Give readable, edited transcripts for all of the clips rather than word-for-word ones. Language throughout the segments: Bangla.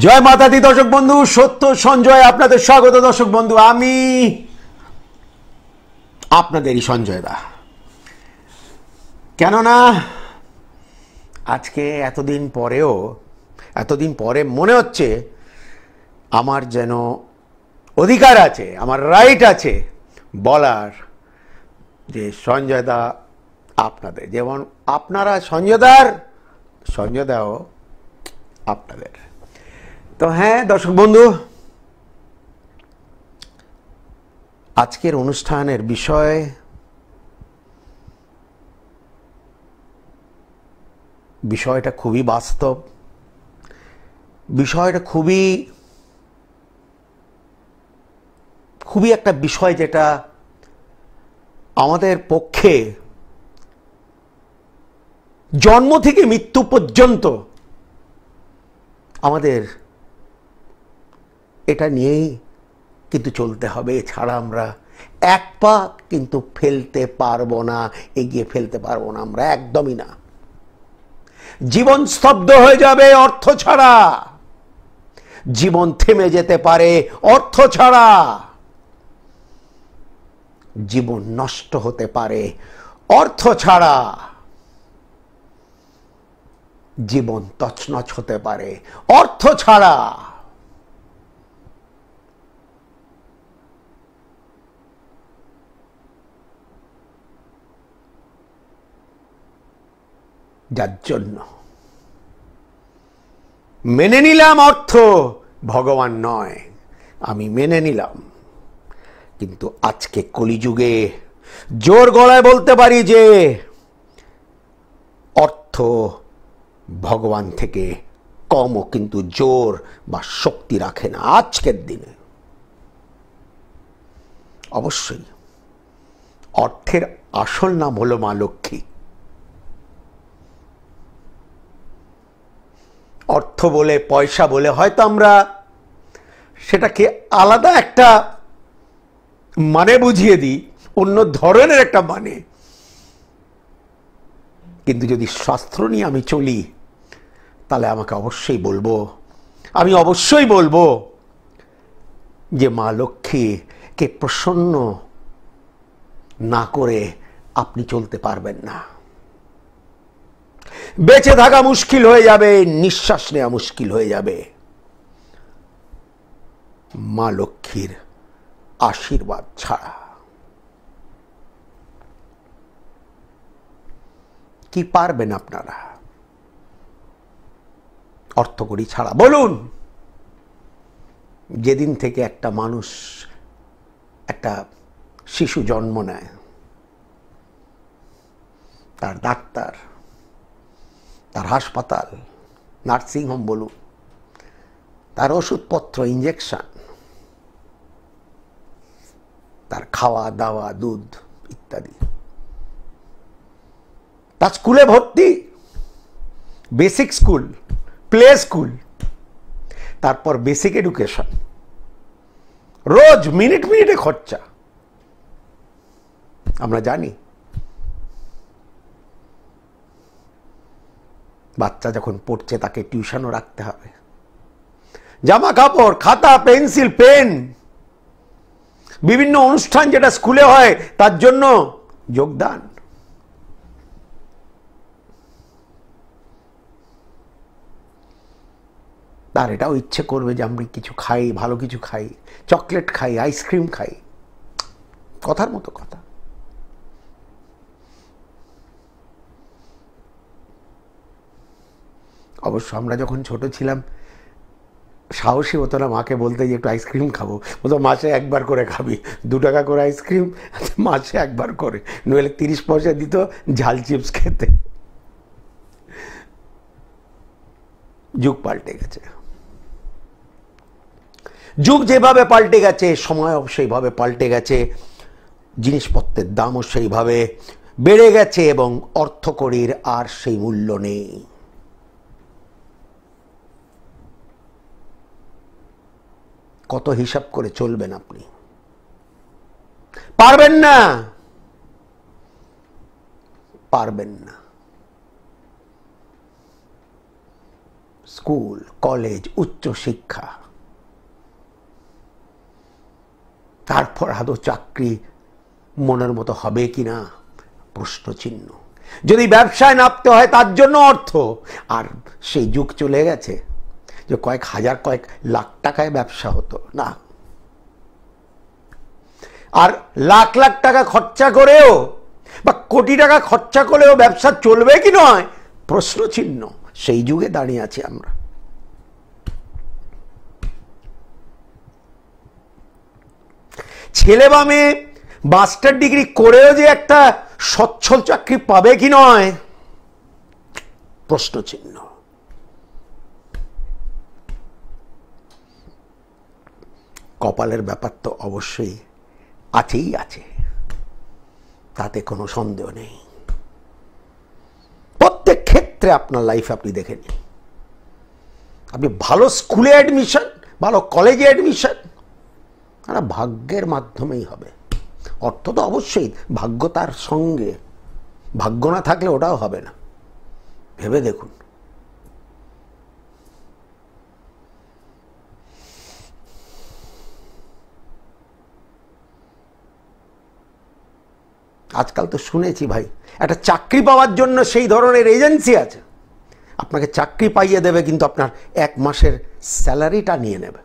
জয় মাতা দি দর্শক বন্ধু, সত্য সঞ্জয় আপনাদের স্বাগত। দর্শক বন্ধু, আমি আপনাদেরই সঞ্জয় দা। কেননা আজকে এতদিন পরে মনে হচ্ছে আমার যেন অধিকার আছে, আমার রাইট আছে বলার যে সঞ্জয় দা আপনাদের, যেমন আপনারা সঞ্জয় দাও আপনাদের। তো হ্যাঁ দর্শক বন্ধু, আজকের অনুষ্ঠানের বিষয়টা খুবই বাস্তব, বিষয়টা খুবই একটা বিষয় যেটা আমাদের পক্ষে জন্ম থেকে মৃত্যু পর্যন্ত আমাদের এটা নিয়েই কিন্তু চলতে হবে। এছাড়া আমরা এক পা কিন্তু ফেলতে পারবো না, এগিয়ে ফেলতে পারবো না আমরা, একদমই না। জীবন স্তব্ধ হয়ে যাবে অর্থ ছাড়া, জীবন থেমে যেতে পারে অর্থ ছাড়া, জীবন নষ্ট হতে পারে অর্থ ছাড়া, জীবন তছনছ হতে পারে অর্থ ছাড়া। যার জন্য মেনে নিলাম অর্থ ভগবান নয়, আমি মেনে নিলাম। কিন্তু আজকে কলিযুগে জোর গলায় বলতে পারি যে অর্থ ভগবান থেকে কমও কিন্তু জোর বা শক্তি রাখে না আজকের দিনে। অবশ্যই অর্থের আসল নাম হলো মা লক্ষ্মী। অর্থ বলে, পয়সা বলে হয়তো আমরা সেটাকে আলাদা একটা মানে বুঝিয়ে দিই, অন্য ধরনের একটা মানে। কিন্তু যদি শাস্ত্র নিয়ে আমি চলি, তাহলে আমি অবশ্যই বলবো যে মা লক্ষ্মীকে প্রসন্ন না করে আপনি চলতে পারবেন না। বেঁচে থাকা মুশকিল হয়ে যাবে, নিঃশ্বাস নেওয়া মুশকিল হয়ে যাবে মা লক্ষ্মীর আশীর্বাদ ছাড়া। কি পারবেন আপনারা অর্থকড়ি ছাড়া? বলুন, যেদিন থেকে একটা শিশু জন্ম নেয়, তার ডাক্তার, তার হাসপাতাল, নার্সিংহোম বলুন, তার ওষুধপত্র, ইঞ্জেকশন, তার খাওয়া দাওয়া, দুধ ইত্যাদি, তার স্কুলে ভর্তি, বেসিক স্কুল, প্লে স্কুল, তারপর বেসিক এডুকেশন, রোজ মিনিটে খরচা আমরা জানি। বাচ্চা যখন পড়ছে তাকে টিউশনও রাখতে হবে, জামা কাপড়, খাতা, পেন্সিল, পেন, বিভিন্ন অনুষ্ঠান যেটা স্কুলে হয় তার জন্য যোগদান। তার এটাও ইচ্ছে করবে যে আমরা কিছু খাই, ভালো কিছু খাই, চকলেট খাই, আইসক্রিম খাই। কথার মতো কথা। অবশ্য আমরা যখন ছোট ছিলাম সাহসী হতো না মাকে বলতে যে একটু আইসক্রিম খাবো। বলতো মাসে একবার করে খাবি, 2 টাকা করে আইসক্রিম মাসে একবার করে, নইলে 30 পয়সা দিত ঝাল চিপস খেতে। যুগ পাল্টে গেছে, যুগ যেভাবে পাল্টে গেছে, সময়ও সেইভাবে পাল্টে গেছে, জিনিসপত্রের দামও সেইভাবে বেড়ে গেছে এবং অর্থকড়ির আর সেই মূল্য নেই। কত হিসাব করে চলবেন আপনি? পারবেন না। স্কুল, কলেজ, উচ্চ শিক্ষা, তারপর আদৌ চাকরি মনের মতো হবে কিনা প্রশ্ন চিহ্ন। যদি ব্যবসায় নামতে হয় তার জন্য অর্থ, আর সেই যুগ চলে গেছে যে কয়েক হাজার কয়েক লাখ টাকায় ব্যবসা হতো না, আর লাখ লাখ টাকা খরচা করেও বা কোটি টাকা খরচা করেও ব্যবসা চলবে কি নয় প্রশ্ন চিহ্ন। সেই যুগে দাঁড়িয়ে আছি আমরা। ছেলে বা মেয়ে মাস্টার ডিগ্রি করেও যে একটা সচ্ছল চাকরি পাবে কি নয় প্রশ্ন চিহ্ন। কপালের ব্যাপার তো অবশ্যই আছেই আছে, তাতে কোনো সন্দেহ নেই। প্রত্যেক ক্ষেত্রে আপনার লাইফে আপনি দেখে নিন, আপনি ভালো স্কুলে অ্যাডমিশন, ভালো কলেজে অ্যাডমিশন ভাগ্যের মাধ্যমেই হবে। অর্থ তো অবশ্যই ভাগ্য, তার সঙ্গে ভাগ্য না থাকলে ওটাও হবে না। ভেবে দেখুন, আজকাল তো শুনেছি ভাই, একটা চাকরি পাওয়ার জন্য সেই ধরনের এজেন্সি আছে, আপনাকে চাকরি পাইয়ে দেবে কিন্তু আপনার 1 মাসের স্যালারিটা নিয়ে নেবে,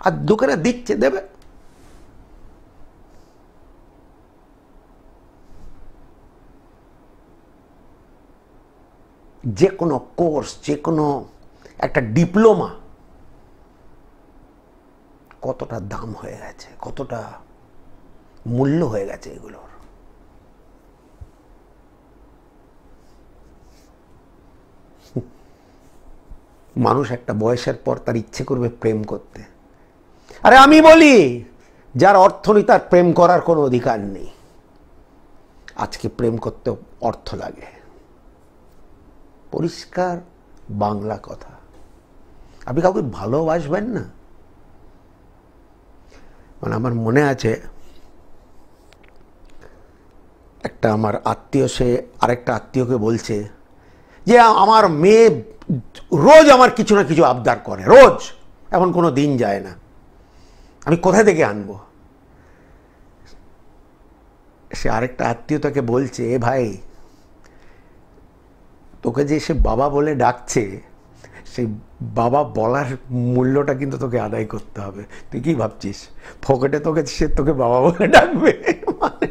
আর দোকানে দিচ্ছে দেবে। যে কোনো কোর্স, যে কোনো একটা ডিপ্লোমা কতটা দাম হয়ে গেছে, কতটা মূল্য হয়ে গেছে এগুলোর। মানুষ একটা বয়সের পর তার ইচ্ছে করবে প্রেম করতে। আরে আমি বলি, যার অর্থ নেই তার প্রেম করার কোনো অধিকার নেই। আজকে প্রেম করতে অর্থ লাগে, পরিষ্কার বাংলা কথা। আপনি কাউকে ভালোবাসবেন না, মানে আমার মনে আছে একটা আমার আত্মীয়, সে আরেকটা আত্মীয়কে বলছে যে আমার মেয়ে রোজ আমার কিছু না কিছু আবদার করে, রোজ, এমন কোনো দিন যায় না, আমি কোথা থেকে আনবো। সে আরেকটা আত্মীয় তাকে বলছে, এ ভাই, তোকে যে সে বাবা বলে ডাকছে, সেই বাবা বলার মূল্যটা কিন্তু তোকে আদায় করতে হবে। তুই কি ভাবছিস ফকেটে সে তোকে বাবা বলে ডাকবে? মানে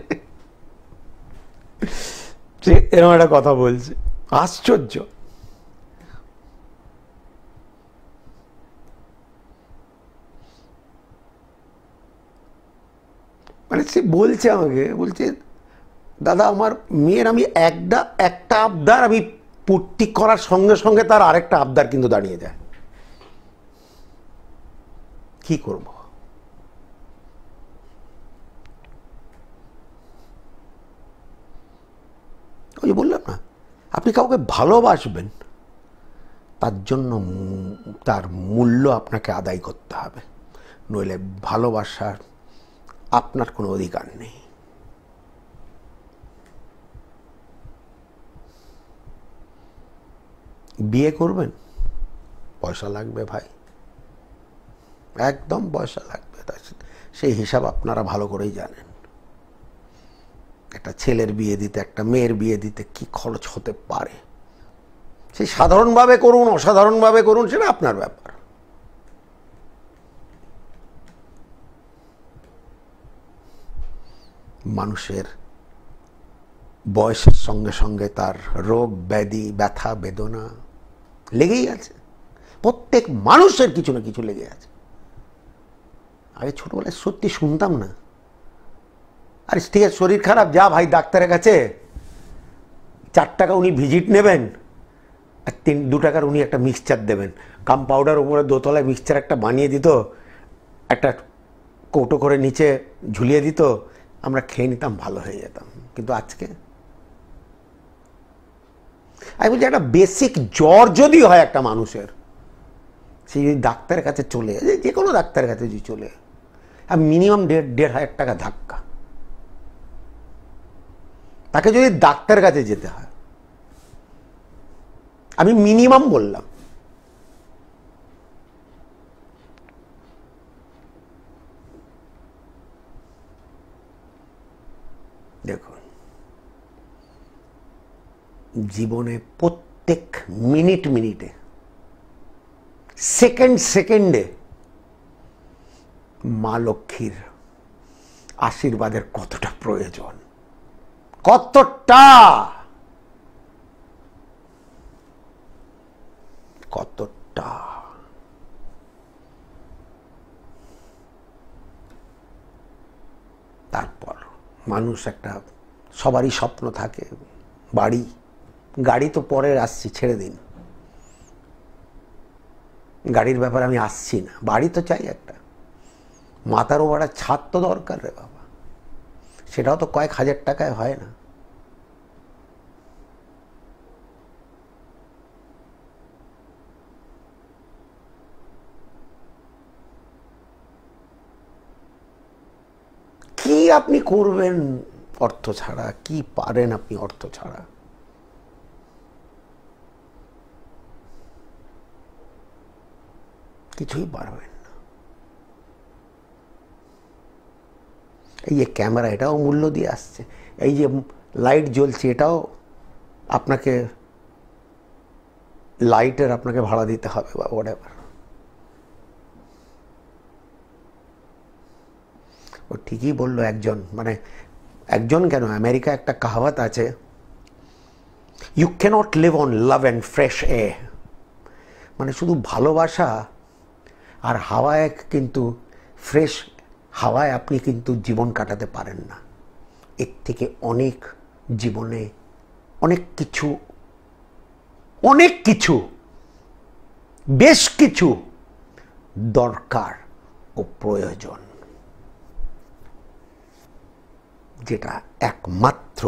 সে এরকম একটা কথা বলছে, আশ্চর্য। মানে সে বলছে আমাকে, বলছে দাদা আমার মেয়ের আমি একটা আবদার আমি পূর্তি করার সঙ্গে সঙ্গে তার আরেকটা আবদার কিন্তু দাঁড়িয়ে যায়। কি করব? ওই বললাম না, আপনি কাউকে ভালোবাসবেন, তার জন্য তার মূল্য আপনাকে আদায় করতে হবে, নইলে ভালোবাসার আপনার কোনো অধিকার নেই। বিয়ে করবেন, পয়সা লাগবে ভাই, একদম পয়সা লাগবে। সেই হিসাব আপনারা ভালো করেই জানেন। একটা ছেলের বিয়ে দিতে, একটা মেয়ের বিয়ে দিতে কি খরচ হতে পারে, সেই সাধারণভাবে করুন, অসাধারণভাবে করুন, সেটা আপনার ব্যাপার। মানুষের বয়সের সঙ্গে সঙ্গে তার রোগ ব্যাধি, ব্যথা বেদনা লেগেই আছে। প্রত্যেক মানুষের কিছু না কিছু লেগে আছে। আগে ছোটবেলায় সত্যি শুনতাম না, আরে ঠিক আছে শরীর খারাপ, যা ভাই ডাক্তারের কাছে, 4 টাকা উনি ভিজিট নেবেন, আর 2 টাকার উনি একটা মিক্সচার দেবেন, কাম পাউডার উপরে দোতলায় মিক্সচার একটা বানিয়ে দিত, একটা কৌটো করে নিচে ঝুলিয়ে দিত, আমরা খেয়ে নিতাম, ভালো হয়ে যেতাম। কিন্তু আজকে আমি বলছি, একটা বেসিক জ্বর যদি হয় একটা মানুষের, সে যদি ডাক্তারের কাছে চলে, যে কোনো ডাক্তারের কাছে যদি চলে, আর মিনিমাম 1,500 টাকা ধাক্কা, তাকে যদি ডাক্তারের কাছে যেতে হয়, আমি মিনিমাম বললাম, দেখুন, জীবনে প্রত্যেক মিনিট মিনিটে, সেকেন্ড সেকেন্ডে মা লক্ষ্মীর আশীর্বাদের কতটা প্রয়োজন, কতটা কতটা তারপর মানুষ একটা, সবারই স্বপ্ন থাকে বাড়ি, গাড়ি তো পরে আসছি, ছেড়ে দিন, গাড়ির ব্যাপারে আমি আসছি না। বাড়ি তো চাই একটা, মাথার ওপর ছাদ তো দরকার রে বাবা, সেটাও তো কয়েক হাজার টাকায় হয় না। কি আপনি করবেন অর্থ ছাড়া? কি পারেন আপনি অর্থ ছাড়া? কিছুই পারবেন না। এই যে ক্যামেরা, এটাও মূল্য দিয়ে আসছে। এই যে লাইট জ্বলছে, এটাও আপনাকে, লাইটের আপনাকে ভাড়া দিতে হবে বা হোয়াটএভার। ও ঠিকই বললো একজন, মানে একজন কেন, আমেরিকা একটা কাহাওয়াত আছে, you cannot live on love and fresh air. মানে শুধু ভালোবাসা আর হাওয়ায়, কিন্তু ফ্রেশ হাওয়ায় আপনি কিন্তু জীবন কাটাতে পারেন না। এর থেকে অনেক, জীবনে অনেক কিছু, অনেক কিছু, বেশ কিছু দরকার ও প্রয়োজন, যেটা একমাত্র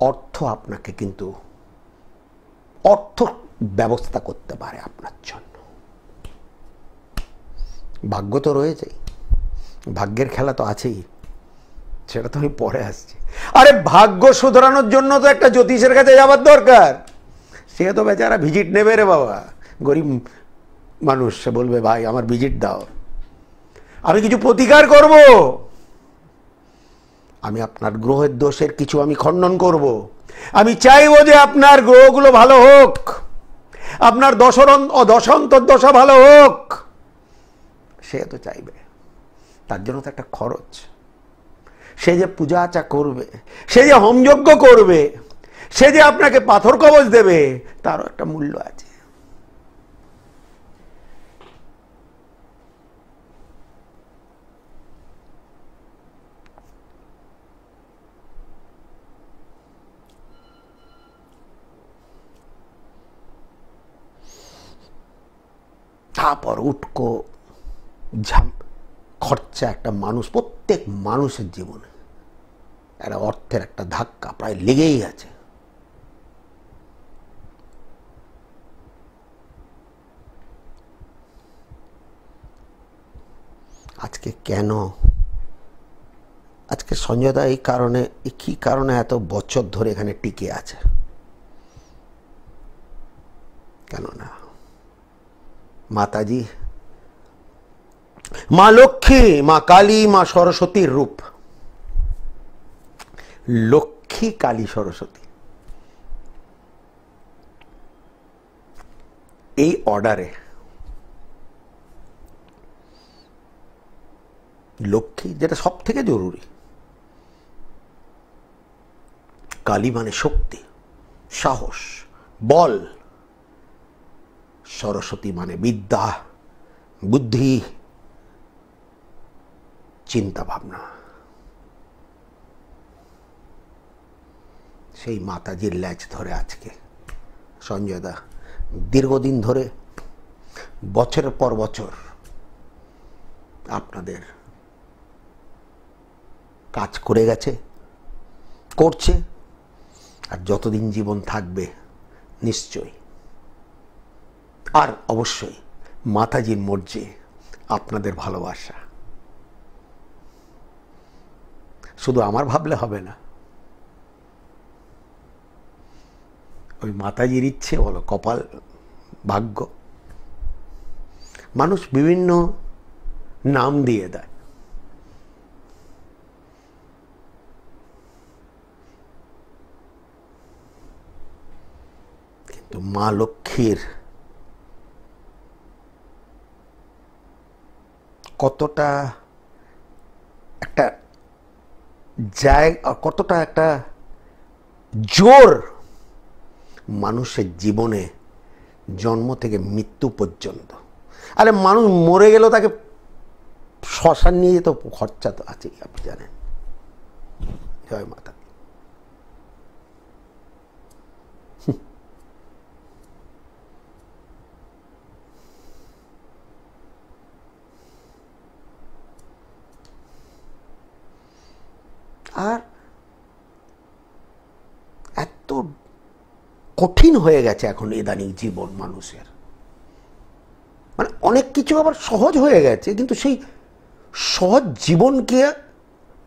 অর্থ আপনাকে কিন্তু, অর্থ ব্যবস্থা করতে পারে আপনার জন্য। ভাগ্য তো রয়েছেই, ভাগ্যের খেলা তো আছেই, সেটা তো আমি পরে আসছি। আরে ভাগ্য শুধরানোর জন্য তো একটা জ্যোতিষের কাছে যাবার দরকার। সে তো বেচারা ভিজিট নেবে রে বাবা, গরিব মানুষ, সে বলবে ভাই আমার ভিজিট দাও, আমি কিছু প্রতিকার করব, আমি আপনার গ্রহের দোষের কিছু আমি খণ্ডন করব, আমি চাইবো যে আপনার গ্রহগুলো ভালো হোক, আপনার দশান্তর দশা ভালো হোক। সে তো চাইবে, তার জন্য তো একটা খরচ। সে যে পূজা আচা করবে, সে যে হোমযজ্ঞ করবে, সে যে আপনাকে পাথর কবচ দেবে, তারও একটা মূল্য আছে। তারপর উটকো খরচা, একটা মানুষ, প্রত্যেক মানুষের জীবনে একটা অর্থের একটা ধাক্কা প্রায় লেগেই আছে। আজকে কেন, আজকে সঞ্জয় দা এই কারণে, কি কারণে এত বছর ধরে এখানে টিকে আছে? কেননা মাতাজি, মা লক্ষ্মী, মা কালী, মা সরস্বতীর রূপ। লক্ষ্মী, কালী, সরস্বতী, এই অর্ডারে। লক্ষ্মী যেটা সব থেকে জরুরি, কালী মানে শক্তি, সাহস, বল, সরস্বতী মানে বিদ্যা, বুদ্ধি, চিন্তা ভাবনা। সেই মাতাজির ল্যাজ ধরে আজকে সঞ্জয় দা দীর্ঘদিন ধরে, বছরের পর বছর আপনাদের কাজ করে গেছে, করছে, আর যতদিন জীবন থাকবে নিশ্চয়ই। আর অবশ্যই মাতাজির মর্যে আপনাদের ভালোবাসা। শুধু আমার ভাবলে হবে না, ওই মাতাজির ইচ্ছে বলো, কপাল, ভাগ্য। মানুষ বিভিন্ন নাম দিয়ে দেয়, তো মা লক্ষ্মীর কতটা একটা জায়গা, কতটা একটা জোর মানুষের জীবনে জন্ম থেকে মৃত্যু পর্যন্ত। আরে মানুষ মরে গেল, তাকে শ্মশান নিয়ে তো খরচা তো আছেই, আপনি জানেন। জয় মাতা। আর এত কঠিন হয়ে গেছে এখন ইদানিং জীবন মানুষের, মানে অনেক কিছু আবার সহজ হয়ে গেছে, কিন্তু সেই সহজ জীবনকে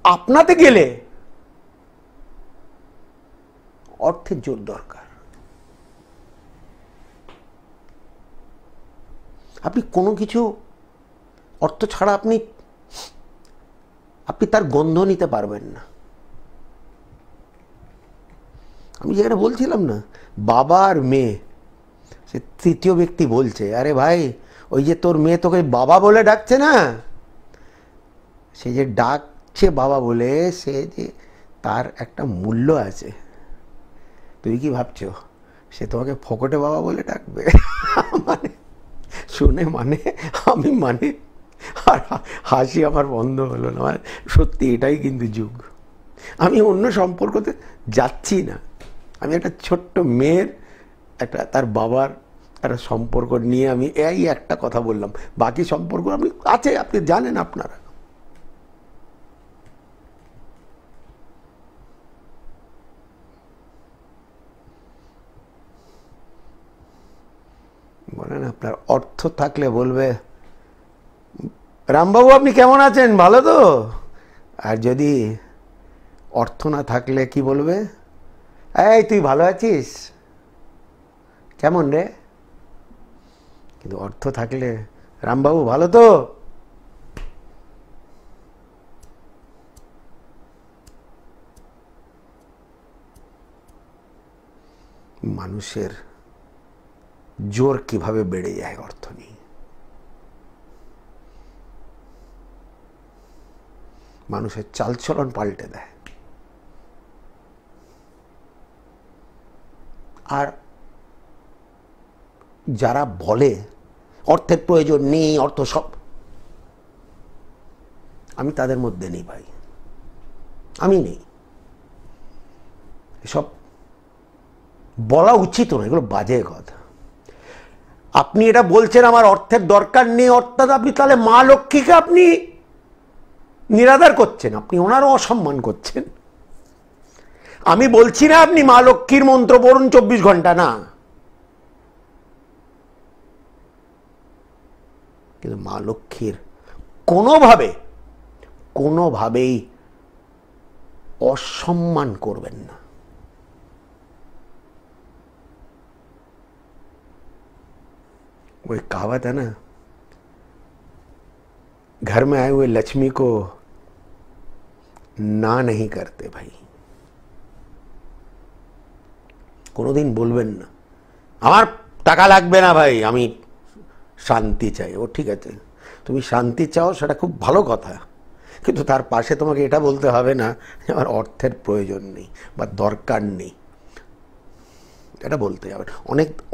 আপনাতে গেলে অর্থের জোর দরকার। আপনি কোনো কিছু অর্থ ছাড়া আপনি তার গন্ধ নিতে পারবেন না। আমি যেখানে বলছিলাম না, বাবা আর মেয়ে, সে তৃতীয় ব্যক্তি বলছে, আরে ভাই ওই যে তোর মেয়ে তোকে বাবা বলে ডাকছে না, সে যে ডাকছে বাবা বলে, সে যে তার একটা মূল্য আছে। তুই কি ভাবছো সে তোমাকে ফকটে বাবা বলে ডাকবে? মানে শুনে মানে আমি মানে আর হাসি আমার বন্ধ হলো না। মানে সত্যি এটাই কিন্তু যুগ। আমি অন্য সম্পর্কতে যাচ্ছি না, আমি একটা ছোট্ট মেয়ের একটা তার বাবার একটা সম্পর্ক নিয়ে আমি এই একটা কথা বললাম। বাকি সম্পর্ক আমি আছে, আপনি জানেন, আপনারা। বলেন আপনার অর্থ থাকলে বলবে রামবাবু আপনি কেমন আছেন, ভালো তো? আর যদি অর্থ না থাকলে কি বলবে? এই তুই ভালো আছিস, কেমন রে? কিন্তু অর্থ থাকলে রামবাবু ভালো তো? মানুষের জোর কিভাবে বেড়ে যায় অর্থ নিয়ে। মানুষের চালচলন পাল্টে দেয়। আর যারা বলে অর্থের প্রয়োজন নেই, অর্থ সব, আমি তাদের মধ্যে নেই ভাই, আমি নেই। এসব বলা উচিত নয়, এগুলো বাজে কথা। আপনি এটা বলছেন আমার অর্থের দরকার নেই, অর্থাৎ আপনি তাহলে মা লক্ষ্মীকে আপনি নিরাদার করছেন, আপনি ওনারও অসম্মান করছেন। আমি বলছি না আপনি মা লক্ষ্মীর মন্ত্র পড়ুন 24 ঘন্টা, না, কিন্তু মা লক্ষ্মীর কোনোভাবেই অসম্মান করবেন না। वही कहावत है ना, घर में आए हुए लक्ष्मी को ना नहीं करते भाई। কোনোদিন বলবেন না আমার টাকা লাগবে না ভাই, আমি শান্তি চাই। ও ঠিক আছে, তুমি শান্তি চাও, সেটা খুব ভালো কথা, কিন্তু তার পাশে তোমাকে এটা বলতে হবে না আমার অর্থের প্রয়োজন নেই বা দরকার নেই। এটা বলতে হবে।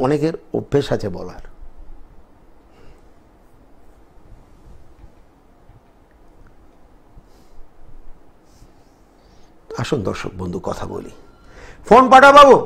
অনেকের অভ্যেস আছে বলার। আসুন দর্শক বন্ধু কথা বলি। ফোন পাঠাও বাবু।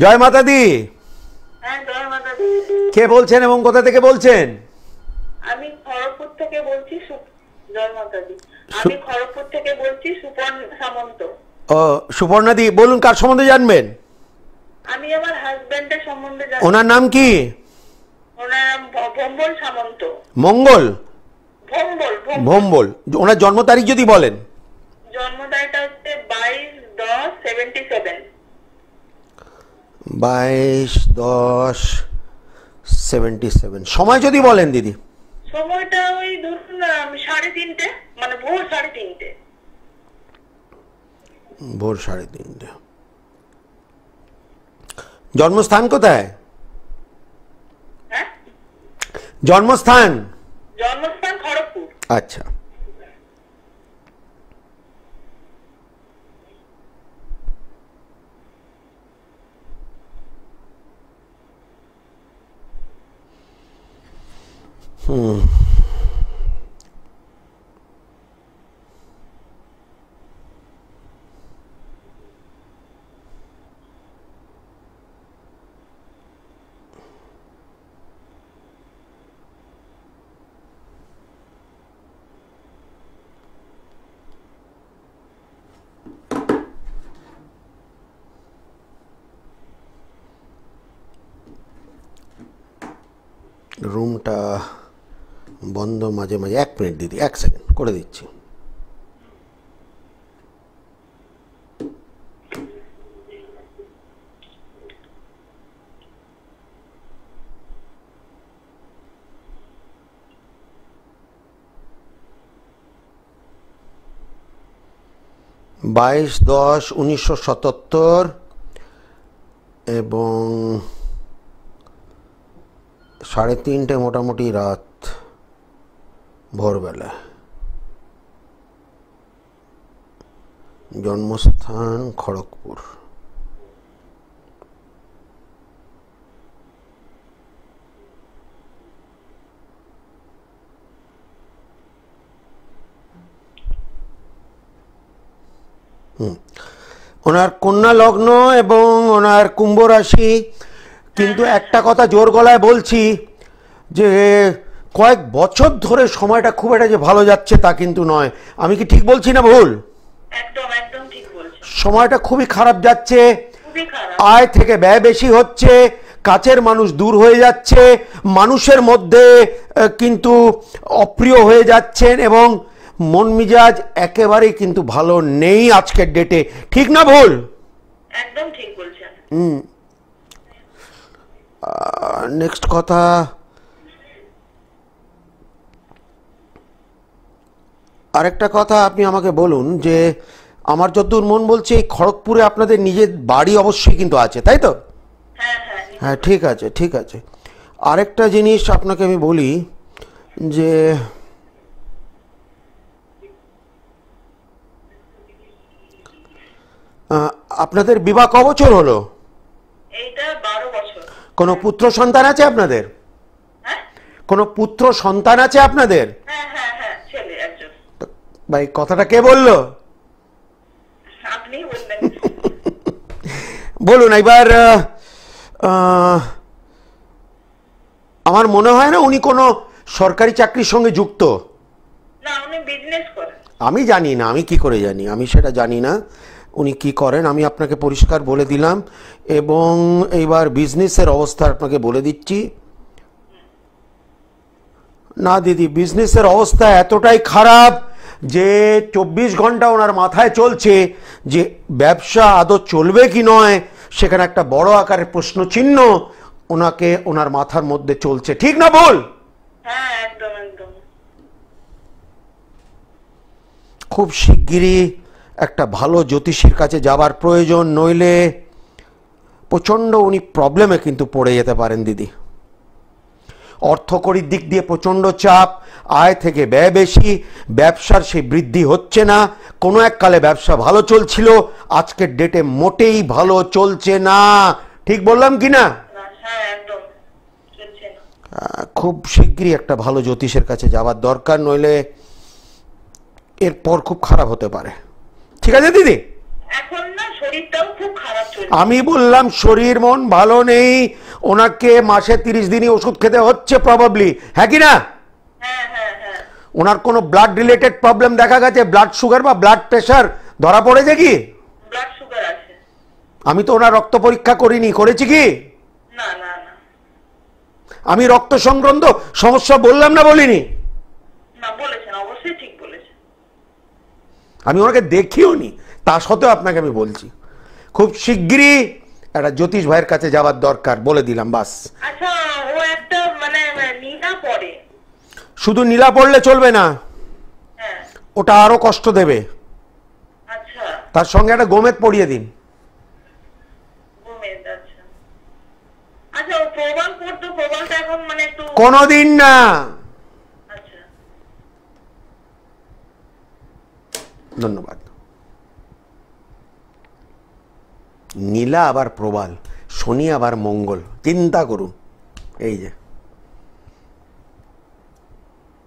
জয় মাতা দি। হ্যাঁ, জয় মাতা দি। কে বলছেন এবং কোথা থেকে বলছেন? আমি খড়গপুর থেকে বলছি। জয় মাতা দি। আমি খড়গপুর থেকে বলছি, সুপর্ণা সামন্ত। ও, সুপর্ণা দি, বলুন কার সম্বন্ধে জানবেন? আমি আমার হাজবেন্ডের সম্বন্ধে জানি। ওনার নাম কি? ওনার নাম ভম্বল সামন্ত। মঙ্গল? ভম্বল। ভম্বল। ওনার জন্ম তারিখ যদি বলেন। জন্ম তারিখটা হচ্ছে 22/10/77। 22/10/77। সময় যদি বলেন দিদি। সময়টা ওই ধরুন 3:30, মানে ভোর 3:30। ভোর 3:30। জন্মস্থান কোথায়? হ্যাঁ, জন্মস্থান? জন্মস্থান খড়গপুর। আচ্ছা। রুমটা বন্ধ মাঝে মাঝে। 1 মিনিট দিদি, 1 সেকেন্ড করে দিচ্ছি। বাইশ 10/1977 এবং 3:30 মোটামুটি রাত, ভোরবেলা। জন্মস্থান খড়গপুর। ওনার কন্যা লগ্ন এবং ওনার কুম্ভ রাশি। কিন্তু একটা কথা জোর গলায় বলছি যে কয়েক বছর ধরে সময়টা খুব একটা যে ভালো যাচ্ছে তা কিন্তু নয়। আমি কি ঠিক বলছি না ভুল? একদম একদম ঠিক বলছেন। সময়টা খুবই খারাপ যাচ্ছে। খুবই খারাপ। আয় থেকে ব্যয় বেশি হচ্ছে, কাছের মানুষ দূর হয়ে যাচ্ছে, মানুষের মধ্যে কিন্তু অপ্রিয় হয়ে যাচ্ছেন এবং মন মেজাজ একেবারেই কিন্তু ভালো নেই আজকের ডেটে। ঠিক না ভুল? একদম ঠিক বলছেন। নেক্সট কথা, আরেকটা কথা আপনি আমাকে বলুন যে আমার যতদূর মন বলছে এই খড়গপুরে আপনাদের নিজের বাড়ি অবশ্যই কিন্তু আছে, তাই তো? হ্যাঁ হ্যাঁ হ্যাঁ, ঠিক আছে ঠিক আছে। আরেকটা জিনিস আপনাকে আমি বলি যে আপনাদের বিবাহ ক বছর হলো? এইটা 12 বছর। কোনো পুত্র সন্তান আছে আপনাদের? হ্যাঁ কোনো পুত্র সন্তান আছে আপনাদের? হ্যাঁ হ্যাঁ হ্যাঁ, ছেলে একজন। ভাই কথাটা কে বললো? আপনি বললেন। বলুন এবার। আমার মনে হয় না উনি কোনো সরকারি চাকরির সঙ্গে যুক্ত। না, উনি বিজনেস করেন। আমি জানি না, আমি কি করে জানি? আমি সেটা জানি না উনি কি করেন। আমি আপনাকে পরিষ্কার বলে দিলাম এবং এইবার বিজনেসের অবস্থা আপনাকে বলে দিচ্ছি। না দিদি, বিজনেসের অবস্থা এতটাই খারাপ যে 24 ঘন্টা ওনার মাথায় চলছে যে ব্যবসা আদৌ চলবে কি নয়, সেখানে একটা বড় আকারের প্রশ্ন চিহ্ন ওনাকে ওনার মাথার মধ্যে চলছে। ঠিক না ভুল? হ্যাঁ, একদম একদম। খুব শিগগিরই একটা ভালো জ্যোতিষীর কাছে যাবার প্রয়োজন, নইলে প্রচণ্ড উনি প্রবলেমে কিন্তু পড়ে যেতে পারেন দিদি। অর্থকরীর দিক দিয়ে প্রচণ্ড চাপ, আয় থেকে ব্যয় বেশি, ব্যবসার সেই বৃদ্ধি হচ্ছে না। কোনো এককালে ব্যবসা ভালো চলছিল, আজকের ডেটে মোটেই ভালো চলছে না। ঠিক বললাম কি না? হ্যাঁ, একদম চলছে না। খুব শিগগিরই একটা ভালো জ্যোতিষের কাছে যাওয়ার দরকার, নইলে এরপর খুব খারাপ হতে পারে। ঠিক আছে দিদি? এখন না শরীরটাও খুব খারাপ চলছে। আমি বললাম শরীর মন ভালো নেই, ওনাকে মাসে 30 দিনই ওষুধ খেতে হচ্ছে প্রবাবলি, হ্যাঁ কি না? হ্যাঁ হ্যাঁ হ্যাঁ। ওনার কোনো ব্লাড রিলেটেড প্রবলেম দেখা গেছে, ব্লাড সুগার বা ব্লাড প্রেশার ধরা পড়েছে কি? ব্লাড সুগার আছে। আমি তো ওনার রক্ত পরীক্ষা করিনি, করেছি কি? না না না আমি রক্ত সংক্রান্ত সমস্যা বললাম না বলিনি? না, বলেছেন, অবশ্যই ঠিক বলেছেন। আমি ওনাকে দেখিও নি, তা সত্ত্বেও আপনাকে আমি বলছি খুব শিগগিরই একটা জ্যোতিষ ভাইয়ের কাছে যাওয়ার দরকার, বলে দিলাম বাস। আচ্ছা, ও একটা মানে নীলা পড়ে। শুধু নীলা পড়লে চলবে না, হ্যাঁ। ওটা আরো কষ্ট দেবে। আচ্ছা। তার সঙ্গে একটা গোমেদ পড়িয়ে দিন। গোমেদ, আচ্ছা। আচ্ছা, ও প্রবাল পড়তো, প্রবালটা এখন মানে একটু। কোনোদিন না। আচ্ছা। ধন্যবাদ। নীলা আবার প্রবাল, শনি আবার মঙ্গল, চিন্তা করুন। এই যে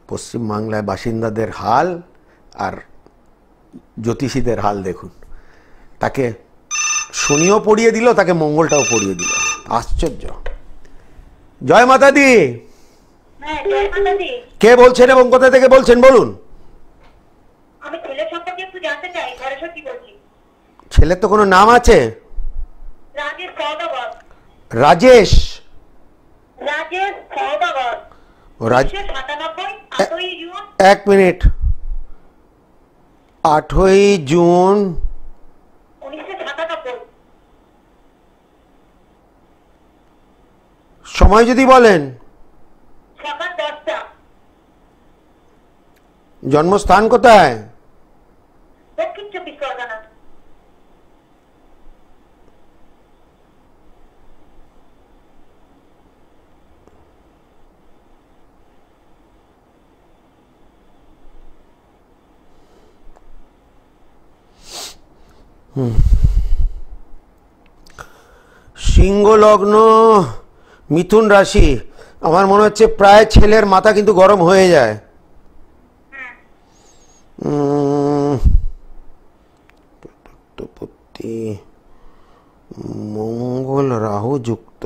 পশ্চিমবাংলায় বাসিন্দাদের হাল আর জ্যোতিষীদের হাল দেখুন। তাকে শনিও পড়িয়ে দিল, তাকে মঙ্গলটাও পড়িয়ে দিল, আশ্চর্য। জয় মাতা দি। হ্যাঁ, জয় মাতা দি। কে বলছেন এবং কোথা থেকে বলছেন বলুন? আমি ছেলের সম্পর্কে একটু জানতে চাই। সরস্বতী বলছি। ছেলের তো কোনো নাম আছে? রাজেশ সওদাগর। রাজেশ? রাজেশ সওদাগর। 1997, 8ই জুন। এক মিনিট, 8ই জুন 1997। সময় যদি বলেন। সকাল 10টা। জন্মস্থান কোথায়? দক্ষিণ 24 পরগনা। সিংহ লগ্ন, মিথুন রাশি। আমার মনে হচ্ছে প্রায় ছেলের মাথা কিন্তু গরম হয়ে যায়। মঙ্গল রাহু যুক্ত।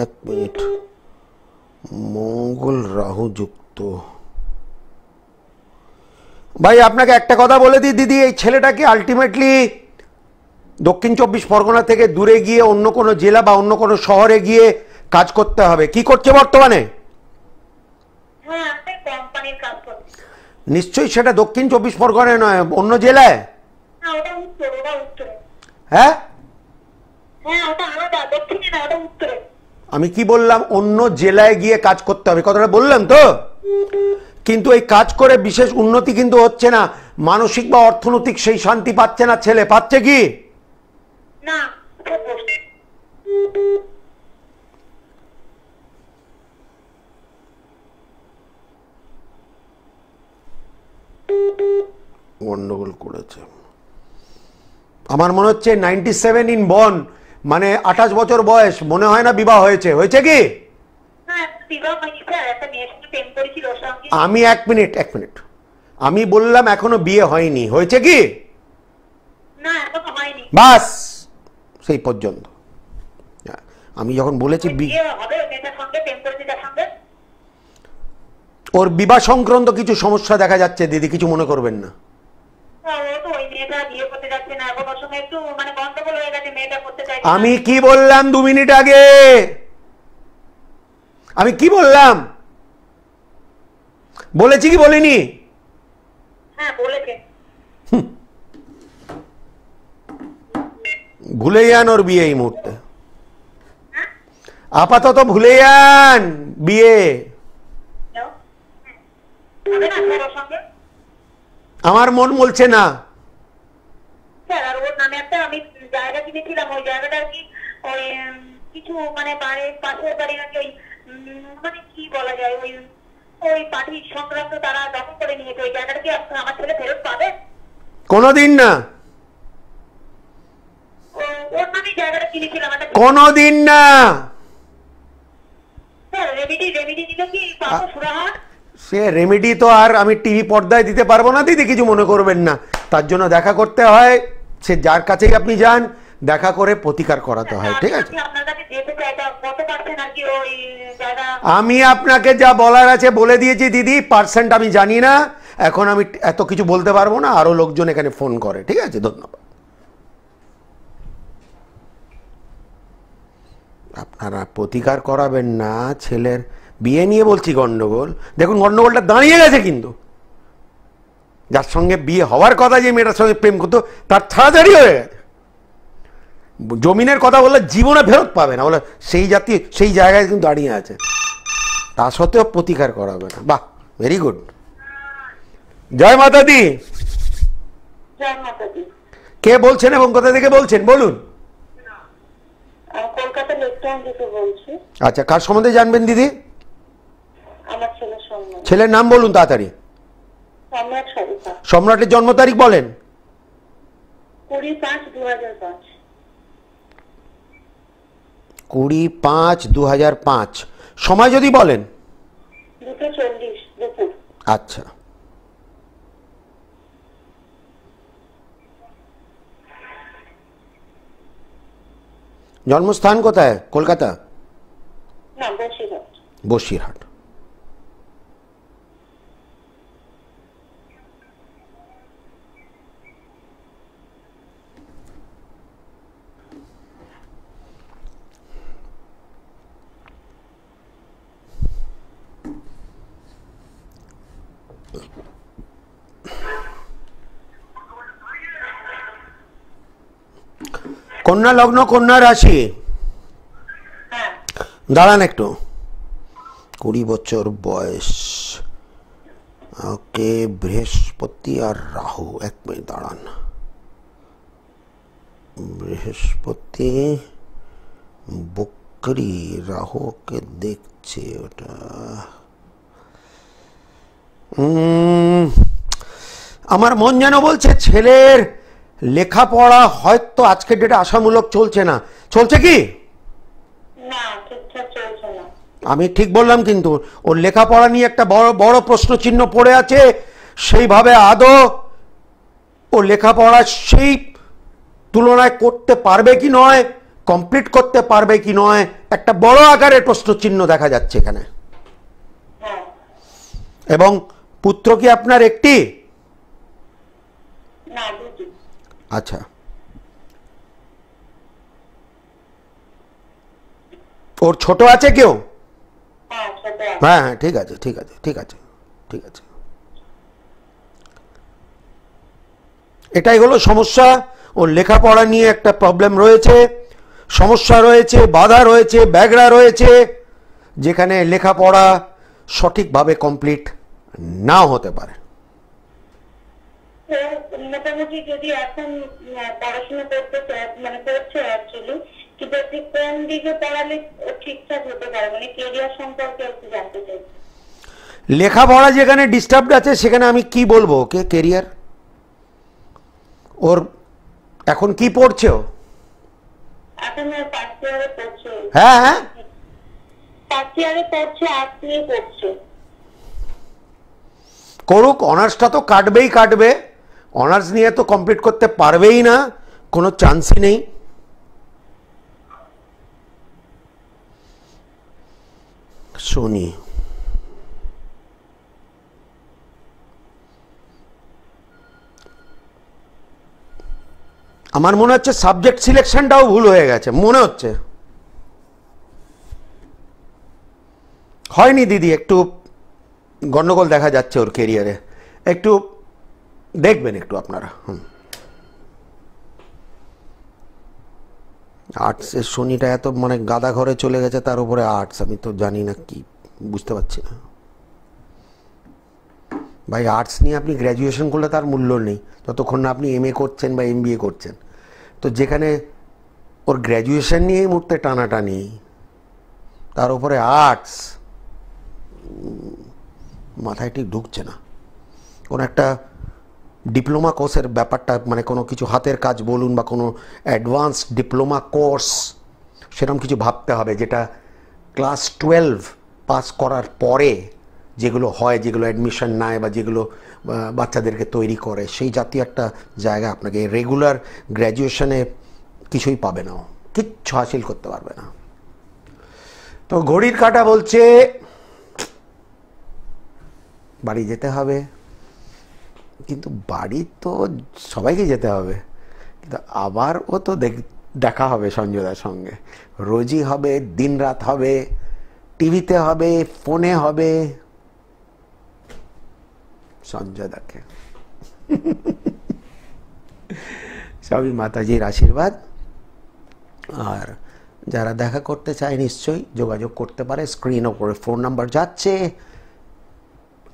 এক মিনিট, মঙ্গল রাহু যুক্ত। ভাই আপনাকে একটা কথা বলে দিই দিদি, এই ছেলেটাকে আলটিমেটলি দক্ষিণ 24 পরগনা থেকে দূরে গিয়ে অন্য কোনো জেলা বা অন্য কোনো শহরে গিয়ে কাজ করতে হবে। কি করছে বর্তমানে? হ্যাঁ, আমি কোম্পানির কাজ করি। নিশ্চয়ই সেটা দক্ষিণ 24 পরগনায় নয়, অন্য জেলায়। না, ওটা উত্তর, ওটা উত্তরে। হ্যাঁ হ্যাঁ, ওটা আলাদা, দক্ষিণে না, ওটা উত্তরে। আমি কি বললাম? অন্য জেলায় গিয়ে কাজ করতে হবে, কথাটা বললাম তো। কিন্তু এই কাজ করে বিশেষ উন্নতি কিন্তু হচ্ছে না, মানসিক বা অর্থনৈতিক সেই শান্তি পাচ্ছে না ছেলে। পাচ্ছে কি না? গন্ডগোল করেছে। আমার মনে হচ্ছে 97 ইন বর্ন, মানে 28 বছর বয়স, মনে হয় না বিবাহ হয়েছে। হয়েছে কি? আমি এক মিনিট আমি বললাম এখনো বিয়ে হয়নি, হয়েছে কি? বাস সেই পর্যন্ত। আমি যখন বলেছি ওর বিবাহ সংক্রান্ত কিছু সমস্যা দেখা যাচ্ছে দিদি, কিছু মনে করবেন না। আমি কি বললাম 2 মিনিট আগে? আমি কি বললাম? বলেছি কি বলিনি? ভুলে যান ওর বিয়ে এই মুহূর্তে, আপাতত ভুলে যান বিয়ে। আমার মন বলছে না। স্যার, আর ওর নামে একটা আমি জায়গা কিনেছিলাম, ওই জায়গাটা আর কি ওই কিছু মানে বাড়ির পাশের বাড়ি নাকি ওই মানে কি বলা যায়, ওই ওই পার্টি সংক্রান্ত তারা দখল করে নিয়েছে। ওই জায়গাটা কি আমার ছেলে ফেরত পাবে? কোনোদিন না। ওর নামে জায়গাটা কিনেছিলাম। কোনোদিন না। স্যার, রেমিডি দিল কি পাবো সুরাহাট? সে রেমেডি তো আর আমি টিভি পর্দায় দিতে পারবো না দিদি, কিছু মনে করবেন না। তার জন্য দেখা করতে হয় সে যার কাছেই আপনি যান, দেখা করে প্রতিকার করাতে হয়, ঠিক আছে? আমি আপনাকে যা বলার আছে বলে দিয়েছি দিদি, পার্সেন্ট আমি জানি না, এখন আমি এত কিছু বলতে পারবো না, আরো লোকজন এখানে ফোন করে, ঠিক আছে? ধন্যবাদ। আপনারা প্রতিকার করাবেন না, ছেলের বিয়ে নিয়ে বলছি গন্ডগোল। দেখুন গন্ডগোলটা দাঁড়িয়ে গেছে, কিন্তু যার সঙ্গে বিয়ে হওয়ার কথা, যে মেয়েটার সঙ্গে প্রেম করতো, তার ছাড়াছাড়ি হয়ে গেছে। জমিনের কথা বললে জীবনে ফেরত পাবে না, বলে সেই জাতি সেই জায়গায় কিন্তু দাঁড়িয়ে আছে, তা সত্ত্বেও প্রতিকার করাবে না। বাহ, ভেরি গুড। জয় মাতা দি। কে বলছেন এবং কোথা থেকে বলছেন বলুন? কলকাতা লেকটাউন থেকে বলছি। আচ্ছা, কার সম্বন্ধে জানবেন দিদি? আমার ছেলের সম্বন্ধে। ছেলের নাম বলুন তাড়াতাড়ি। সম্রাট শরীফা। সম্রাটের জন্ম তারিখ বলেন। 20-5-2005। 20-5-2005। সময় যদি বলেন। 2:40 দুপুর। আচ্ছা, জন্মস্থান কোথায়? কলকাতা? না, বসিরহাট। বসিরহাট। কন্যা লগ্ন, কন্যা রাশি। দাঁড়ান একটু। 20 বছর বয়স। ওকে, বৃহস্পতি আর রাহু। এক মিনিট দাঁড়ান। বৃহস্পতি বকরি, রাহুকে দেখছে ওটা। আমার মন যেন বলছে ছেলের লেখাপড়া হয়তো আজকের ডেটে আশামূলক চলছে না। চলছে কি? না, ঠিকঠাক চলছে না। আমি ঠিক বললাম কিন্তু? ওর লেখাপড়া নিয়ে একটা বড় বড় প্রশ্ন চিহ্ন পড়ে আছে। সেইভাবে আদৌ ও লেখাপড়া সেই তুলনায় করতে পারবে কি নয়, কমপ্লিট করতে পারবে কি নয়, একটা বড় আকারের প্রশ্ন চিহ্ন দেখা যাচ্ছে এখানে। এবং পুত্র কি আপনার একটি? না, দুটি। আচ্ছা, ওর ছোট আছে কেউ? হ্যাঁ হ্যাঁ, ঠিক আছে ঠিক আছে ঠিক আছে ঠিক আছে। এটাই হলো সমস্যা। ওর লেখাপড়া নিয়ে একটা প্রবলেম রয়েছে, সমস্যা রয়েছে, বাধা রয়েছে, ব্যাগড়া রয়েছে, যেখানে লেখাপড়া সঠিকভাবে কমপ্লিট নাও হতে পারে। মোটামুটি যদি এখন পড়াশোনা করতে মানে করছে অ্যাকচুয়ালি, কিন্তু কোন দিকে পড়ালে ঠিকঠাক হতে পারে, মানে ক্যারিয়ার সম্পর্কে একটু জানতে চাই। লেখাপড়া যেখানে ডিস্টার্বড আছে সেখানে আমি কি বলবো ওকে? ক্যারিয়ার ওর এখন কি পড়ছে ও? এখন ফার্স্ট ইয়ারে পড়ছে। হ্যাঁ হ্যাঁ, ফার্স্ট ইয়ারে পড়ছে, আর্টস নিয়ে পড়ছে। করুক, অনার্সটা তো কাটবেই কাটবে, অনার্স নিয়ে তো কমপ্লিট করতে পারবেই না, কোনো চান্সই নেই। শনি, আমার মনে হচ্ছে সাবজেক্ট সিলেকশনটাও ভুল হয়ে গেছে মনে হচ্ছে। হয়নি দিদি, একটু গন্ডগোল দেখা যাচ্ছে ওর কেরিয়ারে, একটু দেখবেন একটু আপনারা। আর্টসের শনিটা এত মানে গাদা ঘরে চলে গেছে, তার উপরে আর্টস, আমি তো জানি না কি, বুঝতে পারছি না ভাই। আর্টস নিয়ে আপনি গ্র্যাজুয়েশন করলে তার মূল্য নেই যতক্ষণ না আপনি এমএ করছেন বা এমবিএ করছেন। তো যেখানে ওর গ্র্যাজুয়েশন নিয়ে এই মুহূর্তে টানাটানি, তার উপরে আর্টস, মাথায় ঠিক ঢুকছে না। কোনো একটা ডিপ্লোমা কোর্সের ব্যাপারটা, মানে কোনো কিছু হাতের কাজ বলুন বা কোনো অ্যাডভান্স ডিপ্লোমা কোর্স, সেরকম কিছু ভাবতে হবে যেটা ক্লাস 12 পাস করার পরে যেগুলো হয়, যেগুলো অ্যাডমিশন নেয় বা যেগুলো বাচ্চাদেরকে তৈরি করে, সেই জাতীয় একটা জায়গা আপনাকে রেগুলার গ্র্যাজুয়েশনে কিছুই পাবে না, কিচ্ছু হাসিল করতে পারবে না। তো ঘড়ির কাঁটা বলছে বাড়ি যেতে হবে, কিন্তু বাড়ি তো সবাইকে যেতে হবে, কিন্তু আবার ও তো দেখা হবে সঞ্জয়দার সঙ্গে, রোজই হবে, দিন রাত হবে, টিভিতে হবে, ফোনে হবে সঞ্জয়দাকে। সবই মাতাজির আশীর্বাদ। আর যারা দেখা করতে চায় নিশ্চয়ই যোগাযোগ করতে পারে, স্ক্রিন ওপরে ফোন নাম্বার যাচ্ছে,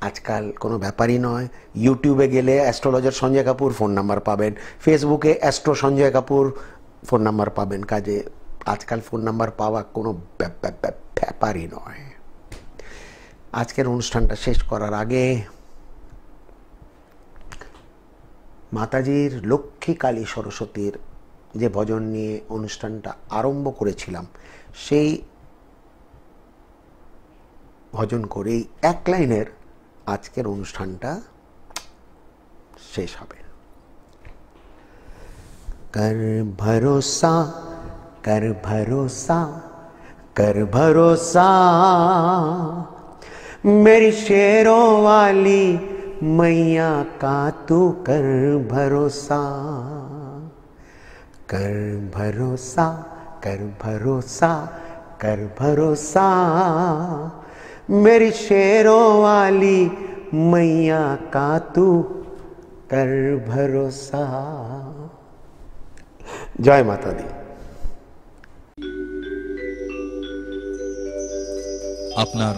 আজকাল কোনো ব্যাপারই নয়। ইউটিউবে গেলে astrologer Sanjay Kapoor phone number পাবেন, ফেসবুকে astro Sanjay Kapoor phone number পাবেন, কাজে আজকাল ফোন নাম্বার পাওয়া কোনো ব্যাপারই নয়। আজকের অনুষ্ঠানটা শেষ করার আগে মাতাজির লক্ষ্মী কালী সরস্বতীর যে ভজন নিয়ে অনুষ্ঠানটা আরম্ভ করেছিলাম, সেই ভজন করেই এক লাইনের আজকের অনুষ্ঠানটা শেষ হবে। कर भरोसा कर भरोसा कर भरोसा मेरी शेरों वाली मैया का तू कर भरोसा, कर भरोसा कर भरोसा कर भरोसा मेरी शेरों वाली मैया का तू कर भरोसा। जय माता दी। আপনার